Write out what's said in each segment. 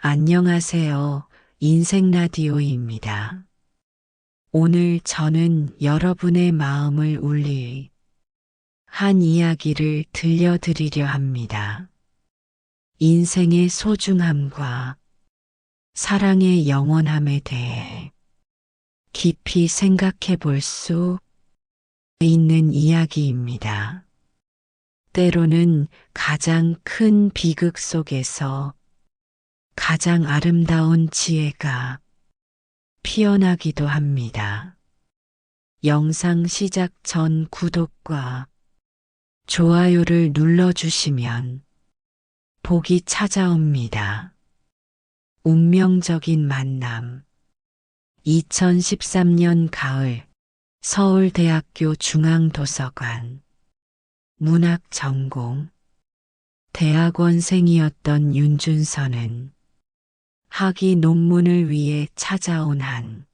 안녕하세요. 인생 라디오입니다. 오늘 저는 여러분의 마음을 울릴 한 이야기를 들려드리려 합니다. 인생의 소중함과 사랑의 영원함에 대해 깊이 생각해 볼 수 있는 이야기입니다. 때로는 가장 큰 비극 속에서 가장 아름다운 지혜가 피어나기도 합니다. 영상 시작 전 구독과 좋아요를 눌러주시면 복이 찾아옵니다. 운명적인 만남. 2013년 가을 서울대학교 중앙도서관 문학 전공 대학원생이었던 윤준서는 학위 논문을 위해 찾아온 한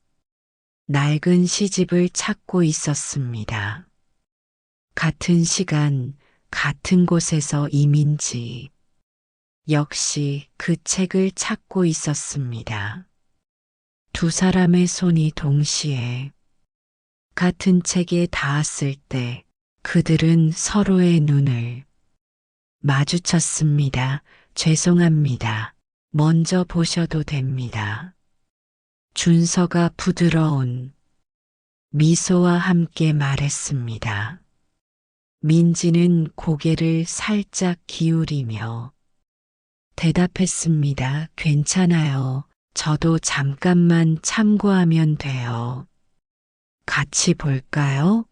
낡은 시집을 찾고 있었습니다. 같은 시간, 같은 곳에서 이민지 역시 그 책을 찾고 있었습니다. 두 사람의 손이 동시에 같은 책에 닿았을 때 그들은 서로의 눈을 마주쳤습니다. 죄송합니다. 먼저 보셔도 됩니다. 준서가 부드러운 미소와 함께 말했습니다. 민지는 고개를 살짝 기울이며 대답했습니다. 괜찮아요. 저도 잠깐만 참고하면 돼요. 같이 볼까요?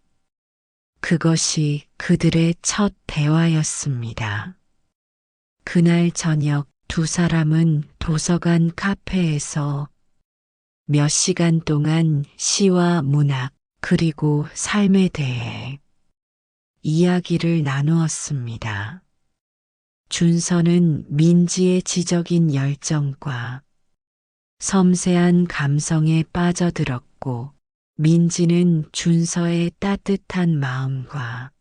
그것이 그들의 첫 대화였습니다. 그날 저녁 두 사람은 도서관 카페에서 몇 시간 동안 시와 문학 그리고 삶에 대해 이야기를 나누었습니다. 준서는 민지의 지적인 열정과 섬세한 감성에 빠져들었고 민지는 준서의 따뜻한 마음과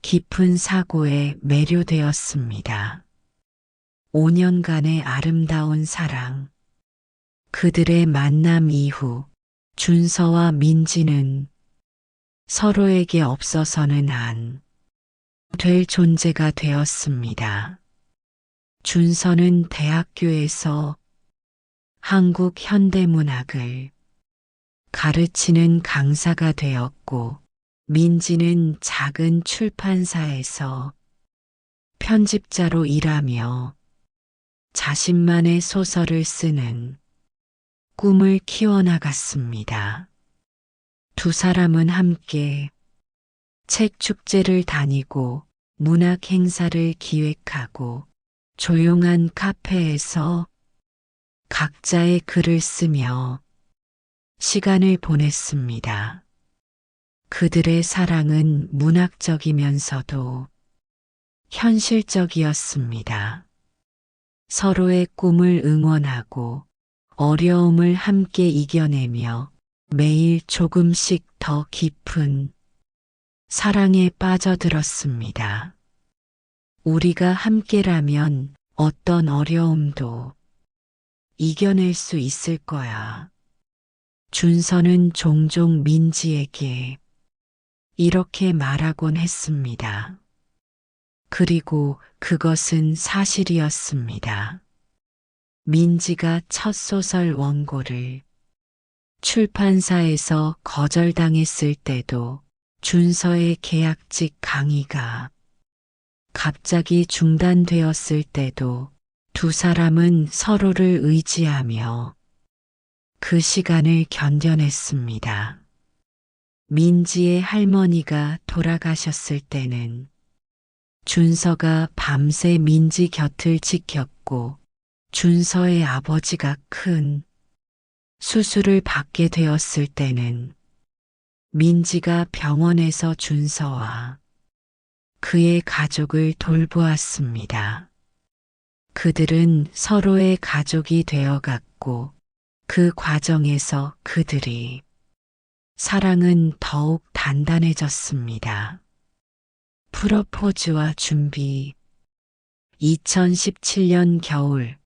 깊은 사고에 매료되었습니다. 5년간의 아름다운 사랑. 그들의 만남 이후 준서와 민지는 서로에게 없어서는 안 될 존재가 되었습니다. 준서는 대학교에서 한국 현대문학을 가르치는 강사가 되었고 민지는 작은 출판사에서 편집자로 일하며 자신만의 소설을 쓰는 꿈을 키워나갔습니다. 두 사람은 함께 책 축제를 다니고 문학 행사를 기획하고 조용한 카페에서 각자의 글을 쓰며 시간을 보냈습니다. 그들의 사랑은 문학적이면서도 현실적이었습니다. 서로의 꿈을 응원하고 어려움을 함께 이겨내며 매일 조금씩 더 깊은 사랑에 빠져들었습니다. 우리가 함께라면 어떤 어려움도 이겨낼 수 있을 거야. 준서는 종종 민지에게 이렇게 말하곤 했습니다. 그리고 그것은 사실이었습니다. 민지가 첫 소설 원고를 출판사에서 거절당했을 때도 준서의 계약직 강의가 갑자기 중단되었을 때도 두 사람은 서로를 의지하며 그 시간을 견뎌냈습니다. 민지의 할머니가 돌아가셨을 때는 준서가 밤새 민지 곁을 지켰고 준서의 아버지가 큰 수술을 받게 되었을 때는 민지가 병원에서 준서와 그의 가족을 돌보았습니다. 그들은 서로의 가족이 되어갔고 그 과정에서 그들이 사랑은 더욱 단단해졌습니다. 프로포즈와 준비. 2017년 겨울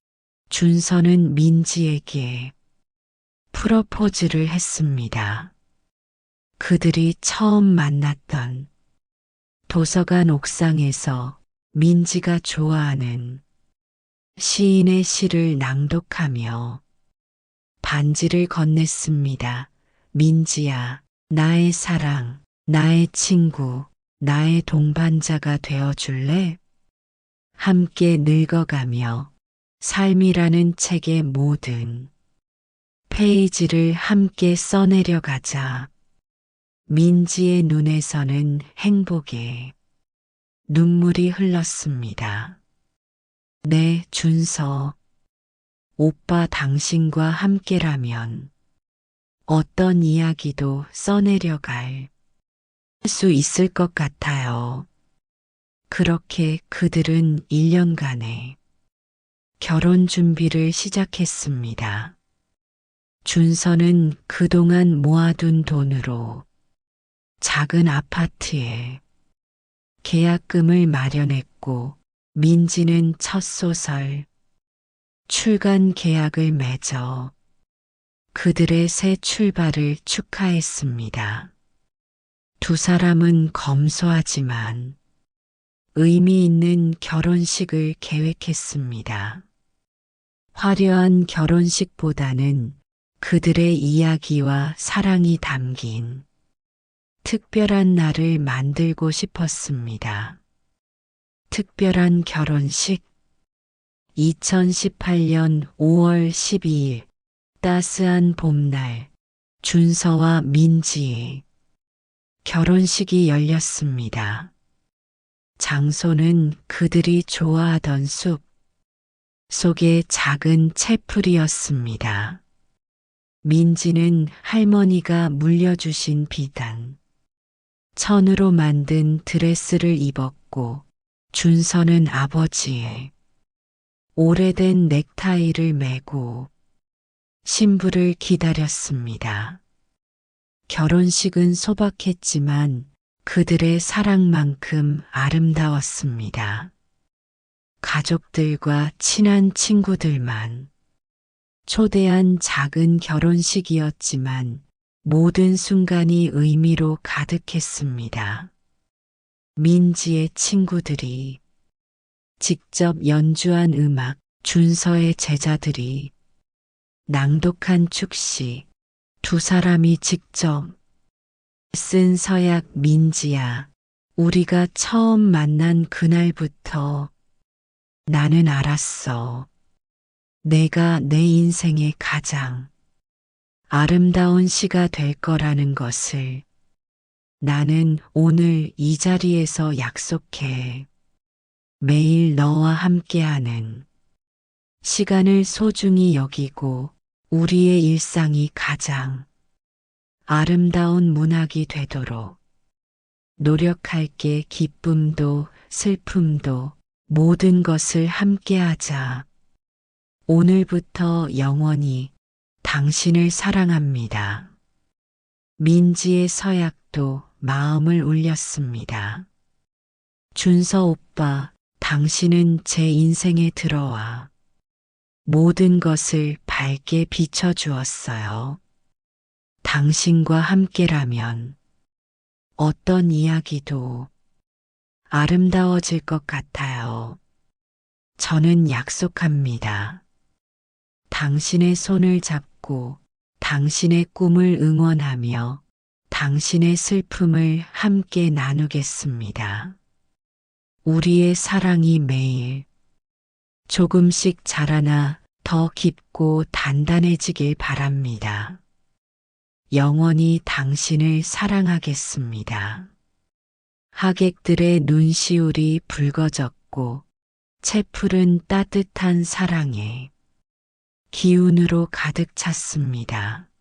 준서는 민지에게 프러포즈를 했습니다. 그들이 처음 만났던 도서관 옥상에서 민지가 좋아하는 시인의 시를 낭독하며 반지를 건넸습니다. 민지야, 나의 사랑, 나의 친구, 나의 동반자가 되어줄래? 함께 늙어가며 삶이라는 책의 모든 페이지를 함께 써내려 가자. 민지의 눈에서는 행복의 눈물이 흘렀습니다. 네, 준서. 오빠 당신과 함께라면 어떤 이야기도 써내려갈 수 있을 것 같아요. 그렇게 그들은 1년간의 결혼 준비를 시작했습니다. 준서는 그동안 모아둔 돈으로 작은 아파트에 계약금을 마련했고, 민지는 첫 소설 출간 계약을 맺어 그들의 새 출발을 축하했습니다. 두 사람은 검소하지만 의미 있는 결혼식을 계획했습니다. 화려한 결혼식보다는 그들의 이야기와 사랑이 담긴 특별한 날을 만들고 싶었습니다. 특별한 결혼식. 2018년 5월 12일 따스한 봄날, 준서와 민지의 결혼식이 열렸습니다. 장소는 그들이 좋아하던 숲 속의 작은 채플이었습니다. 민지는 할머니가 물려주신 비단 천으로 만든 드레스를 입었고, 준서는 아버지의 오래된 넥타이를 메고 신부를 기다렸습니다. 결혼식은 소박했지만 그들의 사랑만큼 아름다웠습니다. 가족들과 친한 친구들만 초대한 작은 결혼식이었지만 모든 순간이 의미로 가득했습니다. 민지의 친구들이 직접 연주한 음악, 준서의 제자들이 낭독한 축시, 두 사람이 직접 쓴 서약. 민지야, 우리가 처음 만난 그날부터 나는 알았어. 내가 내 인생의 가장 아름다운 시가 될 거라는 것을. 나는 오늘 이 자리에서 약속해. 매일 너와 함께하는 시간을 소중히 여기고 우리의 일상이 가장 아름다운 문학이 되도록 노력할게. 기쁨도 슬픔도 모든 것을 함께하자. 오늘부터 영원히 당신을 사랑합니다. 민지의 서약도 마음을 울렸습니다. 준서 오빠, 당신은 제 인생에 들어와 모든 것을 밝게 비춰주었어요. 당신과 함께라면 어떤 이야기도 아름다워질 것 같아요. 저는 약속합니다. 당신의 손을 잡고 당신의 꿈을 응원하며 당신의 슬픔을 함께 나누겠습니다. 우리의 사랑이 매일 조금씩 자라나 더 깊고 단단해지길 바랍니다. 영원히 당신을 사랑하겠습니다. 하객들의 눈시울이 붉어졌고 채플은 따뜻한 사랑의 기운으로 가득 찼습니다.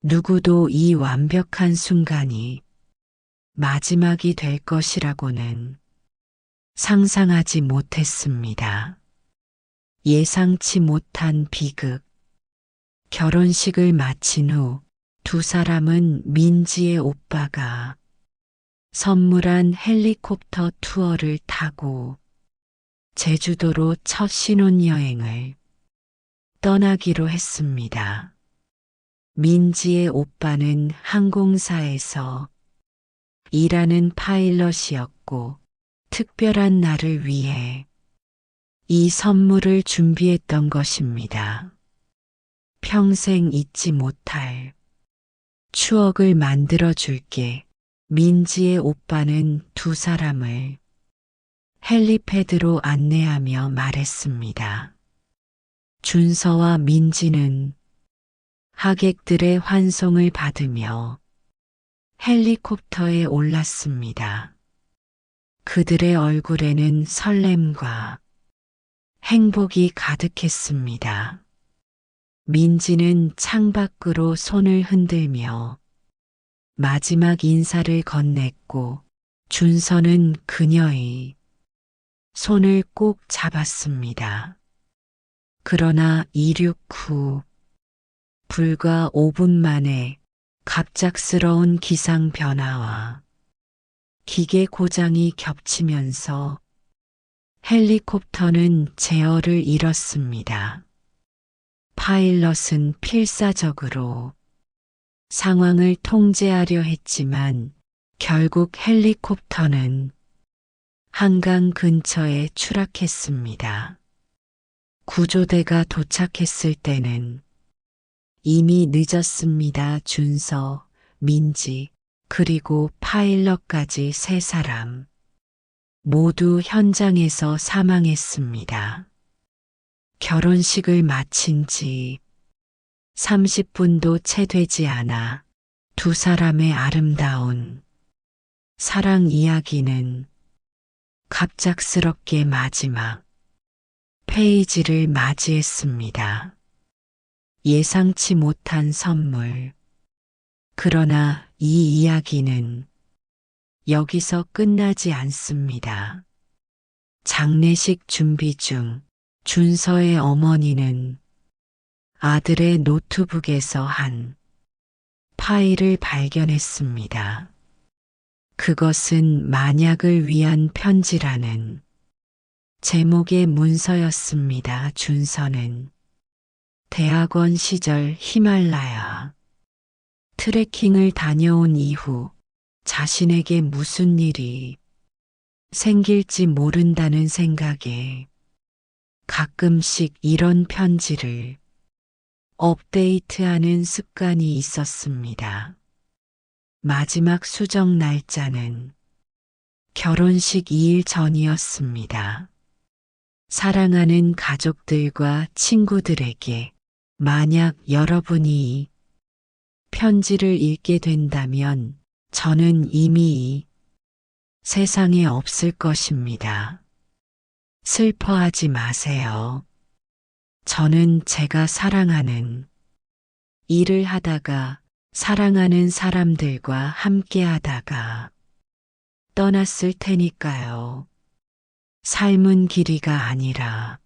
누구도 이 완벽한 순간이 마지막이 될 것이라고는 상상하지 못했습니다. 예상치 못한 비극. 결혼식을 마친 후 두 사람은 민지의 오빠가 선물한 헬리콥터 투어를 타고 제주도로 첫 신혼여행을 떠나기로 했습니다. 민지의 오빠는 항공사에서 일하는 파일럿이었고 특별한 날을 위해 이 선물을 준비했던 것입니다. 평생 잊지 못할 추억을 만들어 줄게. 민지의 오빠는 두 사람을 헬리패드로 안내하며 말했습니다. 준서와 민지는 하객들의 환송을 받으며 헬리콥터에 올랐습니다. 그들의 얼굴에는 설렘과 행복이 가득했습니다. 민지는 창밖으로 손을 흔들며 마지막 인사를 건넸고 준서는 그녀의 손을 꼭 잡았습니다. 그러나 이륙 후 불과 5분 만에 갑작스러운 기상 변화와 기계 고장이 겹치면서 헬리콥터는 제어를 잃었습니다. 파일럿은 필사적으로 상황을 통제하려 했지만 결국 헬리콥터는 한강 근처에 추락했습니다. 구조대가 도착했을 때는 이미 늦었습니다. 준서, 민지, 그리고 파일럿까지 세 사람 모두 현장에서 사망했습니다. 결혼식을 마친 지 30분도 채 되지 않아 두 사람의 아름다운 사랑 이야기는 갑작스럽게 마지막 페이지를 맞이했습니다. 예상치 못한 선물. 그러나 이 이야기는 여기서 끝나지 않습니다. 장례식 준비 중 준서의 어머니는 아들의 노트북에서 한 파일을 발견했습니다. 그것은 만약을 위한 편지라는 제목의 문서였습니다. 준서는 대학원 시절 히말라야 트레킹을 다녀온 이후 자신에게 무슨 일이 생길지 모른다는 생각에 가끔씩 이런 편지를 업데이트하는 습관이 있었습니다. 마지막 수정 날짜는 결혼식 2일 전이었습니다. 사랑하는 가족들과 친구들에게 만약 여러분이 이 편지를 읽게 된다면 저는 이미 이 세상에 없을 것입니다. 슬퍼하지 마세요. 저는 제가 사랑하는 일을 하다가 사랑하는 사람들과 함께 하다가 떠났을 테니까요. 삶은 길이가 아니라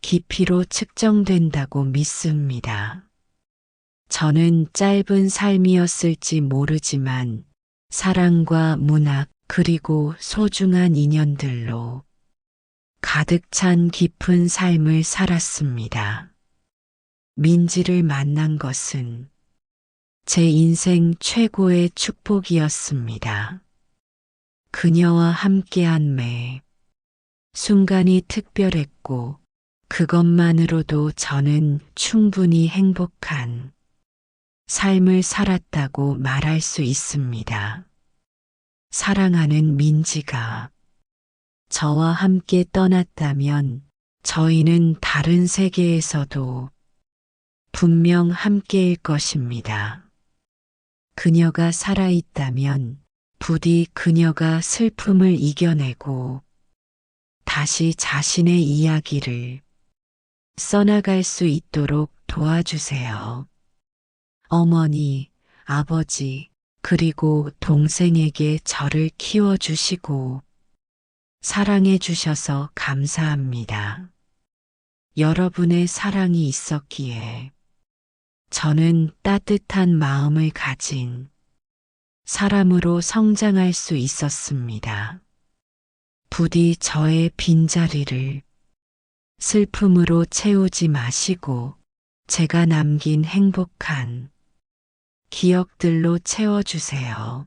깊이로 측정된다고 믿습니다. 저는 짧은 삶이었을지 모르지만 사랑과 문학 그리고 소중한 인연들로 가득 찬 깊은 삶을 살았습니다. 민지를 만난 것은 제 인생 최고의 축복이었습니다. 그녀와 함께한 매 순간이 특별했고 그것만으로도 저는 충분히 행복한 삶을 살았다고 말할 수 있습니다. 사랑하는 민지가 저와 함께 떠났다면 저희는 다른 세계에서도 분명 함께일 것입니다. 그녀가 살아있다면 부디 그녀가 슬픔을 이겨내고 다시 자신의 이야기를 써나갈 수 있도록 도와주세요. 어머니, 아버지, 그리고 동생에게 저를 키워주시고 사랑해 주셔서 감사합니다. 여러분의 사랑이 있었기에 저는 따뜻한 마음을 가진 사람으로 성장할 수 있었습니다. 부디 저의 빈자리를 슬픔으로 채우지 마시고 제가 남긴 행복한 기억들로 채워주세요.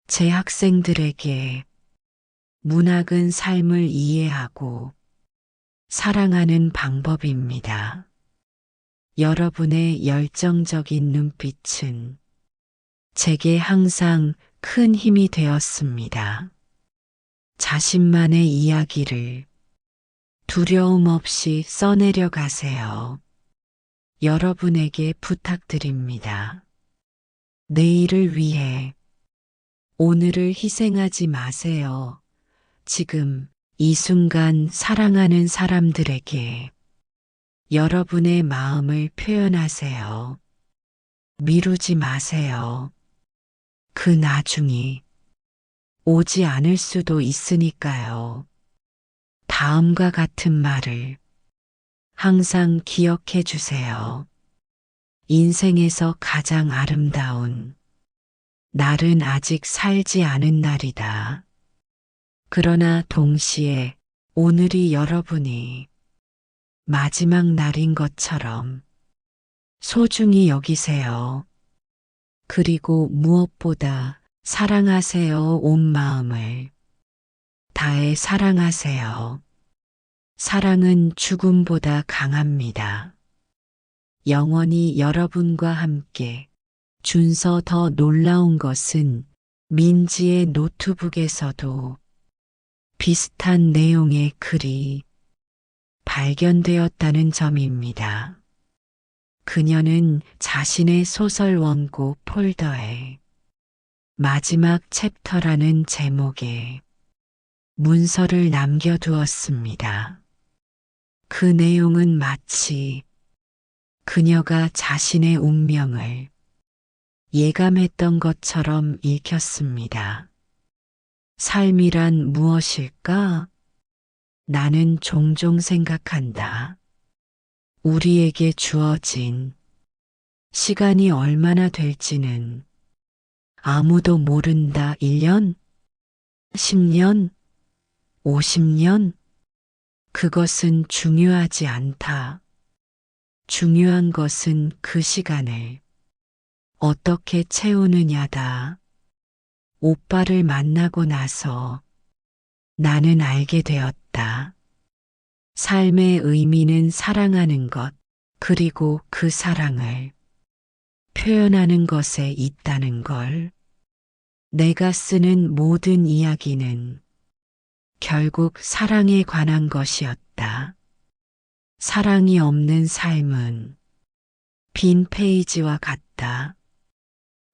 제 학생들에게 문학은 삶을 이해하고 사랑하는 방법입니다. 여러분의 열정적인 눈빛은 제게 항상 큰 힘이 되었습니다. 자신만의 이야기를 두려움 없이 써내려 가세요. 여러분에게 부탁드립니다. 내일을 위해 오늘을 희생하지 마세요. 지금 이 순간 사랑하는 사람들에게 여러분의 마음을 표현하세요. 미루지 마세요. 그 나중이 오지 않을 수도 있으니까요. 다음과 같은 말을 항상 기억해 주세요. 인생에서 가장 아름다운 날은 아직 살지 않은 날이다. 그러나 동시에 오늘이 여러분이 마지막 날인 것처럼 소중히 여기세요. 그리고 무엇보다 사랑하세요. 온 마음을 다해 사랑하세요. 사랑은 죽음보다 강합니다. 영원히 여러분과 함께 준서 더 놀라운 것은 민지의 노트북에서도 비슷한 내용의 글이 발견되었다는 점입니다. 그녀는 자신의 소설 원고 폴더에 마지막 챕터라는 제목의 문서를 남겨두었습니다. 그 내용은 마치 그녀가 자신의 운명을 예감했던 것처럼 읽혔습니다. 삶이란 무엇일까? 나는 종종 생각한다. 우리에게 주어진 시간이 얼마나 될지는 아무도 모른다. 1년? 10년? 50년? 그것은 중요하지 않다. 중요한 것은 그 시간을 어떻게 채우느냐다. 오빠를 만나고 나서 나는 알게 되었다. 삶의 의미는 사랑하는 것, 그리고 그 사랑을 표현하는 것에 있다는 걸. 내가 쓰는 모든 이야기는 결국 사랑에 관한 것이었다. 사랑이 없는 삶은 빈 페이지와 같다.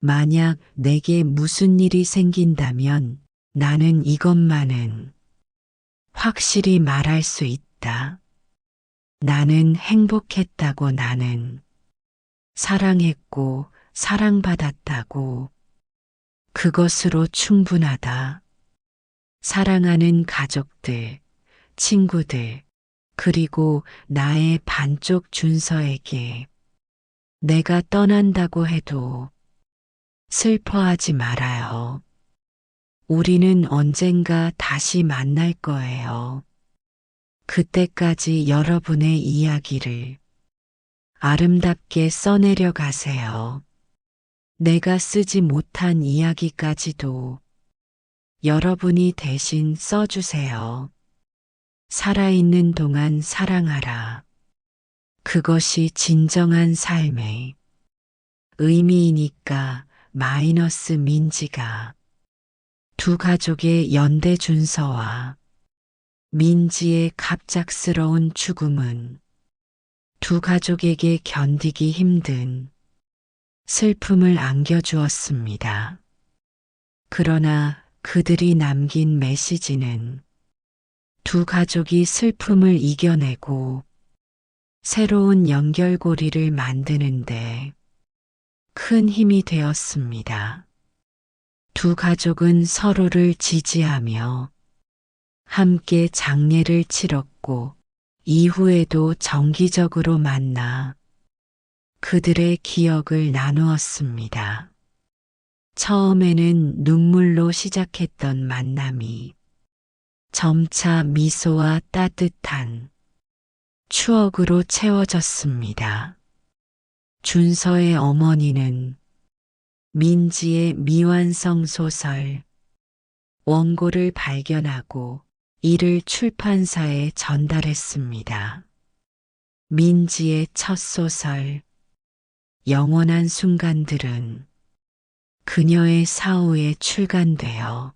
만약 내게 무슨 일이 생긴다면 나는 이것만은 확실히 말할 수 있다. 나는 행복했다고. 나는 사랑했고 사랑받았다고. 그것으로 충분하다. 사랑하는 가족들, 친구들, 그리고 나의 반쪽 준서에게 내가 떠난다고 해도 슬퍼하지 말아요. 우리는 언젠가 다시 만날 거예요. 그때까지 여러분의 이야기를 아름답게 써내려 가세요. 내가 쓰지 못한 이야기까지도 여러분이 대신 써주세요. 살아있는 동안 사랑하라. 그것이 진정한 삶의 의미이니까. 마이너스 민지가 두 가족의 연대 준서와 민지의 갑작스러운 죽음은 두 가족에게 견디기 힘든 슬픔을 안겨주었습니다. 그러나 그들이 남긴 메시지는 두 가족이 슬픔을 이겨내고 새로운 연결고리를 만드는데 큰 힘이 되었습니다. 두 가족은 서로를 지지하며 함께 장례를 치렀고 이후에도 정기적으로 만나 그들의 기억을 나누었습니다. 처음에는 눈물로 시작했던 만남이 점차 미소와 따뜻한 추억으로 채워졌습니다. 준서의 어머니는 민지의 미완성 소설 원고를 발견하고 이를 출판사에 전달했습니다. 민지의 첫 소설 영원한 순간들은 그녀의 사후에 출간되어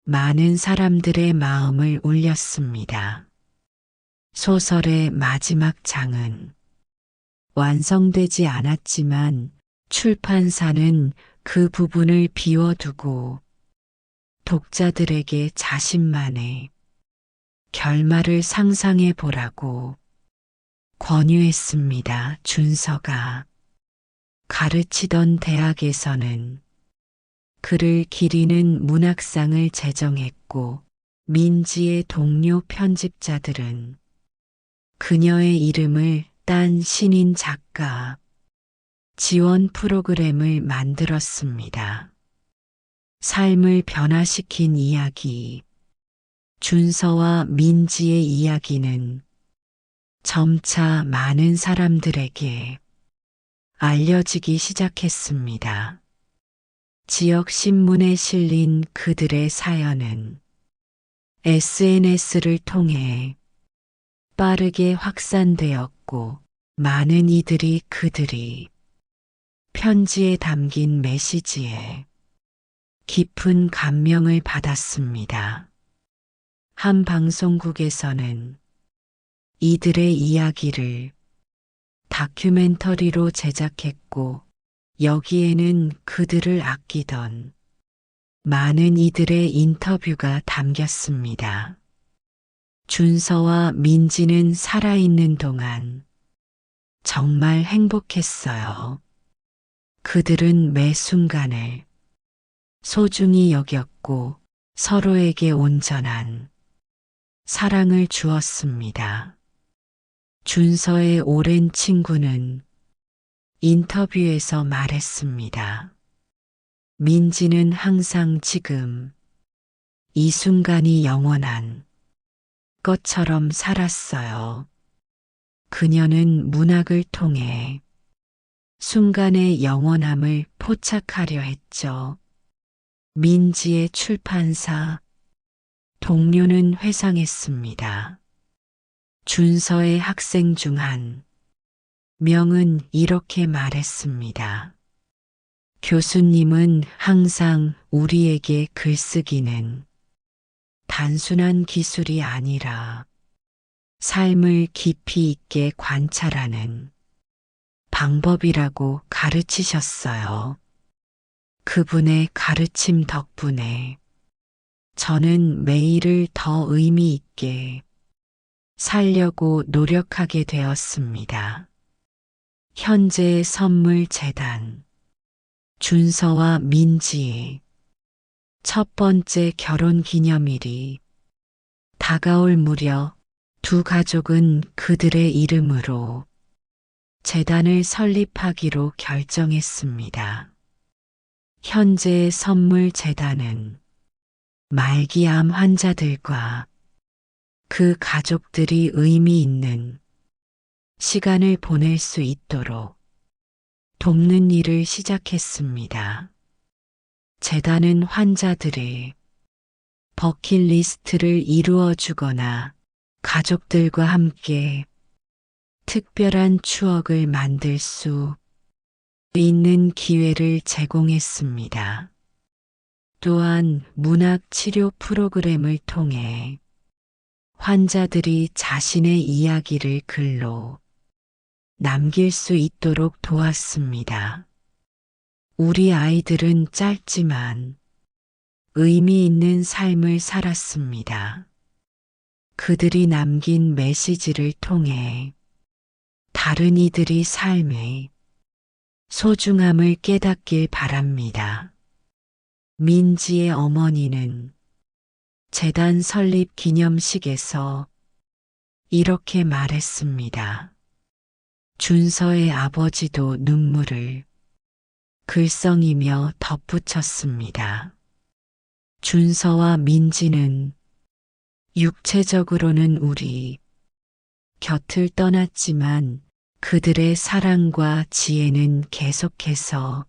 많은 사람들의 마음을 울렸습니다. 소설의 마지막 장은 완성되지 않았지만 출판사는 그 부분을 비워두고 독자들에게 자신만의 결말을 상상해 보라고 권유했습니다. 준서가 가르치던 대학에서는 그를 기리는 문학상을 제정했고 민지의 동료 편집자들은 그녀의 이름을 딴 신인 작가 지원 프로그램을 만들었습니다. 삶을 변화시킨 이야기, 준서와 민지의 이야기는 점차 많은 사람들에게 알려지기 시작했습니다. 지역 신문에 실린 그들의 사연은 SNS를 통해 빠르게 확산되었고 많은 이들이 그들이 편지에 담긴 메시지에 깊은 감명을 받았습니다. 한 방송국에서는 이들의 이야기를 다큐멘터리로 제작했고 여기에는 그들을 아끼던 많은 이들의 인터뷰가 담겼습니다. 준서와 민지는 살아있는 동안 정말 행복했어요. 그들은 매 순간을 소중히 여겼고 서로에게 온전한 사랑을 주었습니다. 준서의 오랜 친구는 인터뷰에서 말했습니다. 민지는 항상 지금 이 순간이 영원한 것처럼 살았어요. 그녀는 문학을 통해 순간의 영원함을 포착하려 했죠. 민지의 출판사 동료는 회상했습니다. 준서의 학생 중 한 명은 이렇게 말했습니다. 교수님은 항상 우리에게 글쓰기는 단순한 기술이 아니라 삶을 깊이 있게 관찰하는 방법이라고 가르치셨어요. 그분의 가르침 덕분에 저는 매일을 더 의미 있게 살려고 노력하게 되었습니다. 현재의 선물 재단 준서와 민지의 첫 번째 결혼 기념일이 다가올 무렵 두 가족은 그들의 이름으로 재단을 설립하기로 결정했습니다. 현재의 선물 재단은 말기암 환자들과 그 가족들이 의미 있는 시간을 보낼 수 있도록 돕는 일을 시작했습니다. 재단은 환자들의 버킷리스트를 이루어 주거나 가족들과 함께 특별한 추억을 만들 수 있는 기회를 제공했습니다. 또한 문학 치료 프로그램을 통해 환자들이 자신의 이야기를 글로 남길 수 있도록 도왔습니다. 우리 아이들은 짧지만 의미 있는 삶을 살았습니다. 그들이 남긴 메시지를 통해 다른 이들이 삶의 소중함을 깨닫길 바랍니다. 민지의 어머니는 재단 설립 기념식에서 이렇게 말했습니다. 준서의 아버지도 눈물을 글썽이며 덧붙였습니다. 준서와 민지는 육체적으로는 우리 곁을 떠났지만 그들의 사랑과 지혜는 계속해서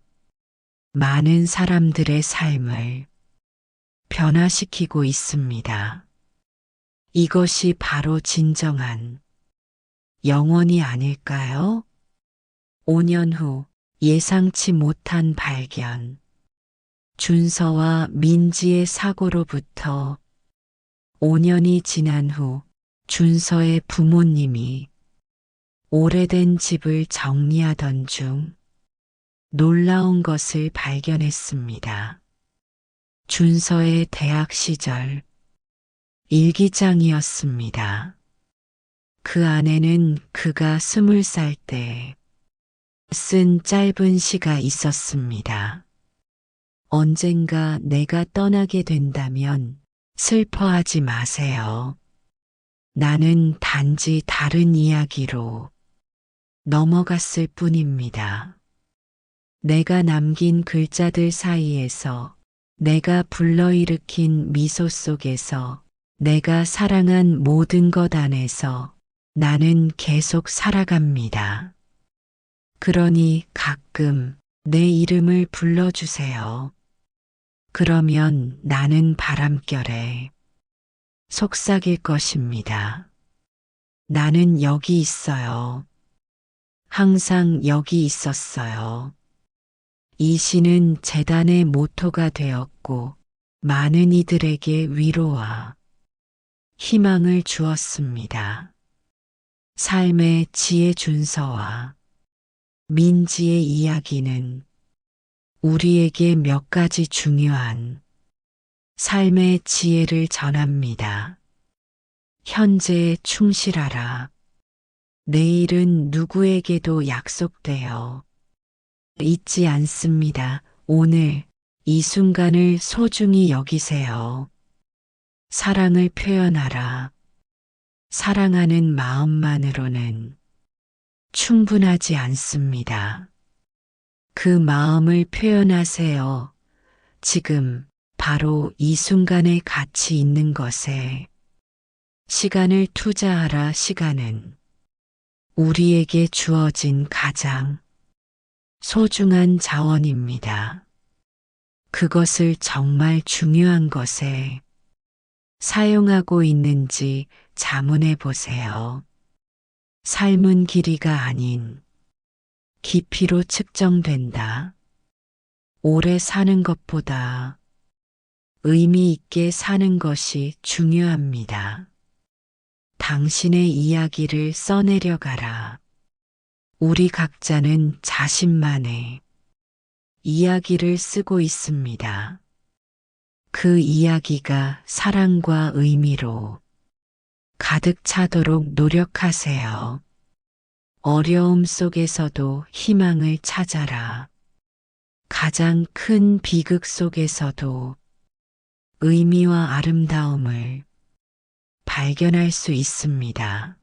많은 사람들의 삶을 변화시키고 있습니다. 이것이 바로 진정한 영혼이 아닐까요? 5년 후 예상치 못한 발견. 준서와 민지의 사고로부터 5년이 지난 후 준서의 부모님이 오래된 집을 정리하던 중 놀라운 것을 발견했습니다. 준서의 대학 시절 일기장이었습니다. 그 안에는 그가 20살 때 쓴 짧은 시가 있었습니다. 언젠가 내가 떠나게 된다면 슬퍼하지 마세요. 나는 단지 다른 이야기로 넘어갔을 뿐입니다. 내가 남긴 글자들 사이에서 내가 불러일으킨 미소 속에서 내가 사랑한 모든 것 안에서 나는 계속 살아갑니다. 그러니 가끔 내 이름을 불러주세요. 그러면 나는 바람결에 속삭일 것입니다. 나는 여기 있어요. 항상 여기 있었어요. 이 시는 재단의 모토가 되었고 많은 이들에게 위로와 희망을 주었습니다. 삶의 지혜 준서와 민지의 이야기는 우리에게 몇 가지 중요한 삶의 지혜를 전합니다. 현재에 충실하라. 내일은 누구에게도 약속되어 있지 않습니다. 오늘 이 순간을 소중히 여기세요. 사랑을 표현하라. 사랑하는 마음만으로는 충분하지 않습니다. 그 마음을 표현하세요. 지금 바로 이 순간에 가치 있는 것에 시간을 투자하라. 시간은 우리에게 주어진 가장 소중한 자원입니다. 그것을 정말 중요한 것에 사용하고 있는지 자문해 보세요. 삶은 길이가 아닌 깊이로 측정된다. 오래 사는 것보다 의미 있게 사는 것이 중요합니다. 당신의 이야기를 써내려가라. 우리 각자는 자신만의 이야기를 쓰고 있습니다. 그 이야기가 사랑과 의미로 가득 차도록 노력하세요. 어려움 속에서도 희망을 찾아라. 가장 큰 비극 속에서도 의미와 아름다움을 발견할 수 있습니다.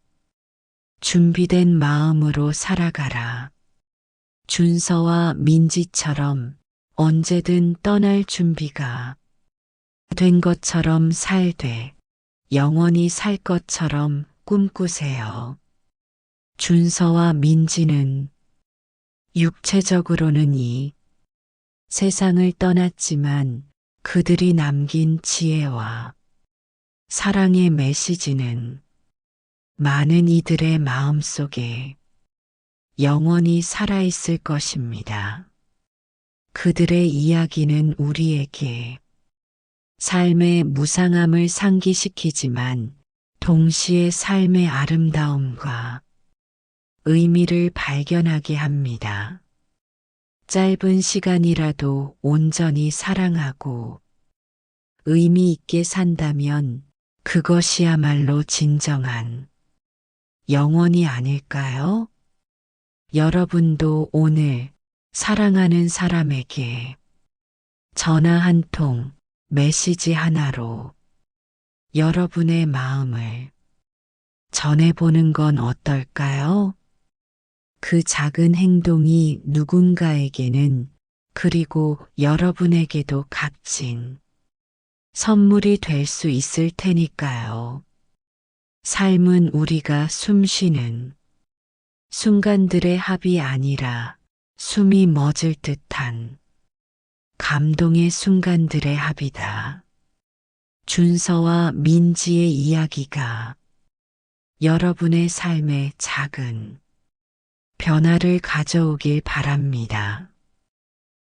준비된 마음으로 살아가라. 준서와 민지처럼 언제든 떠날 준비가 된 것처럼 살되 영원히 살 것처럼 꿈꾸세요. 준서와 민지는 육체적으로는 이 세상을 떠났지만 그들이 남긴 지혜와 사랑의 메시지는 많은 이들의 마음속에 영원히 살아있을 것입니다. 그들의 이야기는 우리에게 삶의 무상함을 상기시키지만 동시에 삶의 아름다움과 의미를 발견하게 합니다. 짧은 시간이라도 온전히 사랑하고 의미 있게 산다면 그것이야말로 진정한 영혼이 아닐까요? 여러분도 오늘 사랑하는 사람에게 전화 한 통, 메시지 하나로 여러분의 마음을 전해보는 건 어떨까요? 그 작은 행동이 누군가에게는 그리고 여러분에게도 값진 선물이 될 수 있을 테니까요. 삶은 우리가 숨쉬는 순간들의 합이 아니라 숨이 멎을 듯한 감동의 순간들의 합이다. 준서와 민지의 이야기가 여러분의 삶에 작은 변화를 가져오길 바랍니다.